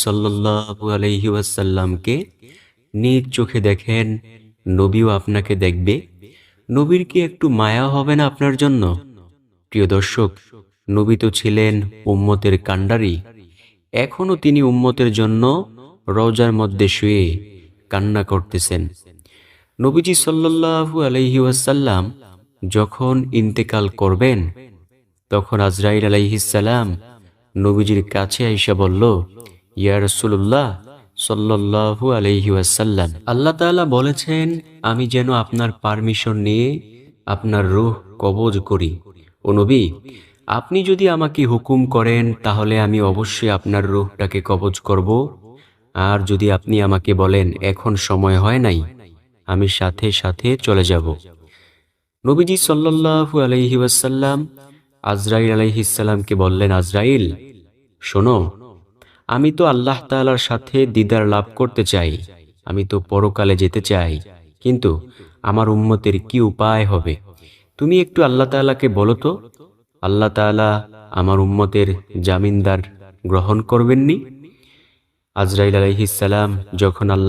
সাল্লাল্লাহু আলাইহি ওয়াসাল্লামকে নিজ চোখে দেখেন, নবীও আপনাকে দেখবে। নবীর কি একটু মায়া হবে না আপনার জন্য? প্রিয় দর্শক, নবী তো ছিলেন উম্মতের কাণ্ডারি। এখনো তিনি উম্মতের জন্য রওজার মধ্যে শুয়ে কান্না করতেছেন। নবীজি সাল্লাল্লাহু আলাইহি ওয়াসাল্লাম যখন ইন্তেকাল করবেন, তখন আজরাইল আলাইহিস সালাম নবীজির কাছে আইসা বলল, ইয়া রাসূলুল্লাহ সাল্লাল্লাহু আলাইহি ওয়াসাল্লাম, আল্লাহ তাআলা বলেছেন আমি যেন আপনার পারমিশন নিয়ে আপনার রূহ কবজ করি। ও নবী, আপনি যদি আমাকে হুকুম করেন তাহলে আমি অবশ্যই আপনার রূহটাকে কবজ করব। আর যদি আপনি আমাকে বলেন এখন সময় হয় নাই, আমি সাথে সাথে চলে যাব। নবীজি সাল্লাল্লাহু আলাইহি ওয়াসাল্লাম আজরাইল আলাইহিস সালামকে বললেন, আজরাইল শোনো, আমি তো আল্লাহ তাআলার সাথে দিদার লাভ করতে চাই, আমি তো পরকালে যেতে চাই, কিন্তু আমার উম্মতের কি উপায় হবে? তুমি একটু আল্লাহ তাআলাকে বলো তো, আল্লাহ তাআলা আমার উম্মতের জামিনদার গ্রহণ করবেননি? আজরাইল আলাইহিস সালাম যখন আল্লাহ